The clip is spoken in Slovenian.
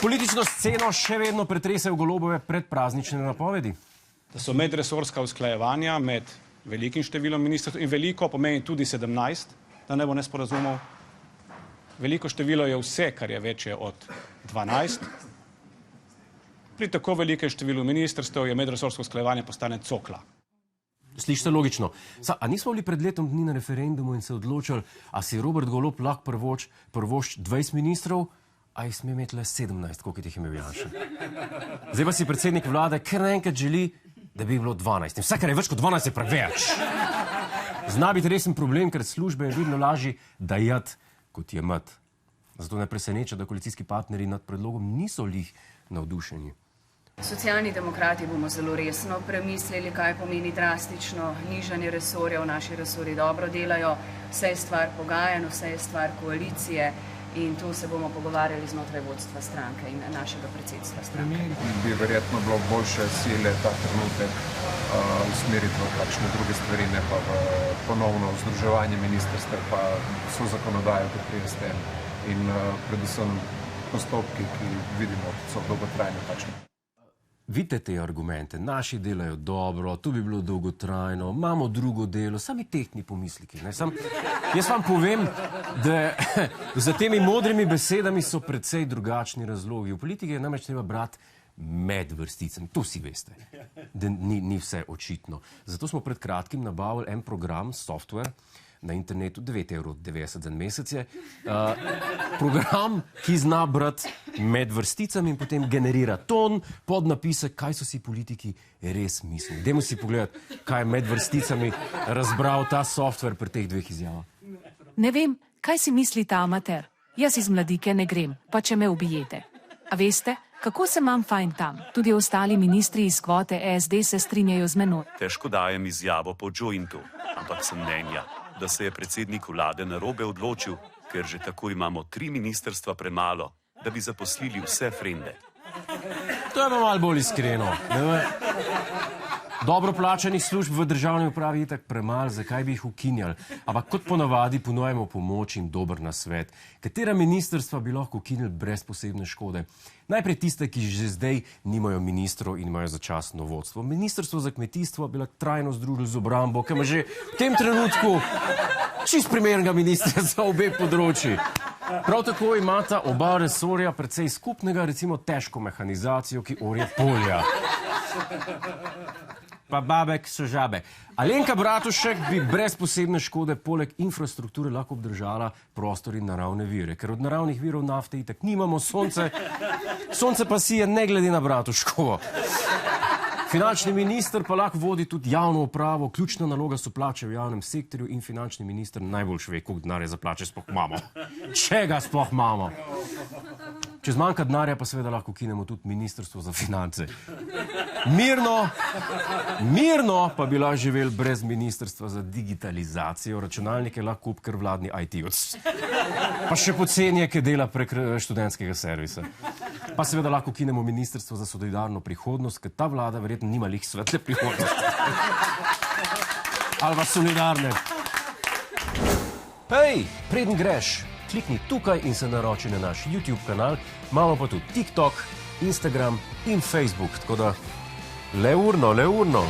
Politično sceno še vedno pretresajo Golobove predpraznične napovedi. Da so medresorska usklajevanja med velikim številom ministrstv in veliko pomeni tudi 17, da ne bo nesporazumov. Veliko število je vse, kar je večje od 12. Pri tako velikem številu ministrstev je medresorsko usklajevanje postane cokla. Slišite logično. A nismo bili pred letom dni na referendumu in se odločili, a si Robert Golob lahko prvošči 20 ministrov, a jih sme imeti le 17, koliko jih je imel Janša. Zdaj pa si predsednik vlade kar naenkrat želi, da bi bilo 12. In vse, kar je več kot 12, je preveč. Zna biti resen problem, ker službe je vedno lažji dajati, kot je mat. Zato ne preseneča, da koalicijski partnerji nad predlogom niso lih navdušeni. Socialni demokrati bomo zelo resno premislili, kaj pomeni drastično nižanje resorjev. Naši resorji dobro delajo, vse je stvar pogajanj, vse je stvar koalicije in tu se bomo pogovarjali znotraj vodstva stranke in našega predsedstva stranke. Bi verjetno bilo boljše sile ta trenutek usmeriti v kakšne druge stvari, ne pa v ponovno združevanje ministrstev, pa so zakonodajo, ki je s tem in predvsem postopki, ki vidimo, so dolgotrajni takšni. Vidite te argumente, naši delajo dobro, tu bi bilo dolgotrajno, imamo drugo delo, sami tehtni pomisliki. Jaz vam povem, da za temi modrimi besedami so precej drugačni razlogi. V politiki je namreč treba brati med vrsticami, to vsi veste, da ni vse očitno. Zato smo pred kratkim nabavili en program, software, na internetu, 9,90 € za mesec je. Program, ki zna brati med vrsticami in potem generira ton, podnapise, kaj so si politiki res mislili. Dajmo si pogledati, kaj je med vrsticami razbral ta software pri teh dveh izjavah. Ne vem, kaj si misli ta amater. Jaz iz Mladike ne grem, pa če me ubijete. A veste, kako se imam fajn tam? Tudi ostali ministri iz kvote SD se strinjajo z menoj. Težko dajem izjavo po jointu, ampak sem mnenja, da se je predsednik vlade narobe odločil, ker že tako imamo 3 ministrstva premalo, da bi zaposlili vse frende. To je pa malo bolj iskreno. Dobro plačanih služb v državni upravi je tako premalo, zakaj bi jih ukinjali? Ampak kot ponavadi ponujemo pomoč in dober nasvet. Katera ministrstva bi lahko ukinili brez posebne škode? Najprej tiste, ki že zdaj nimajo ministrov in imajo začasno vodstvo. Ministrstvo za kmetijstvo bi lahko trajno združili z obrambo, ki ima že v tem trenutku čist primernega ministra za obe področji. Prav tako imata oba resorja precej skupnega, recimo težko mehanizacijo, ki orje polja. Pa babek so žabe. Alenka Bratušek bi brez posebne škode poleg infrastrukture lahko obdržala prostor in naravne vire, ker od naravnih virov nafte itak nimamo, sonce pa si je ne glede na Bratuškovo. Finančni minister pa lahko vodi tudi javno upravo, ključna naloga so plače v javnem sektorju in finančni minister najbolj ve, koliko denarja za plače sploh imamo. Če ga sploh imamo. Če zmanjka denarja, pa seveda lahko ukinemo tudi ministrstvo za finance. Mirno pa bi lahko živeli brez ministrstva za digitalizacijo, računalnike lahko kup kar vladni IT-ovc. Pa še poceni je, ki dela prek študentskega servisa. Pa seveda lahko ukinemo ministrstvo za solidarno prihodnost, ker ta vlada verjetno nima lih svetle prihodnosti. Ali pa solidarne. Hej, preden greš, klikni tukaj in se naroči na naš YouTube kanal, imamo pa tudi TikTok, Instagram in Facebook, tako da le urno.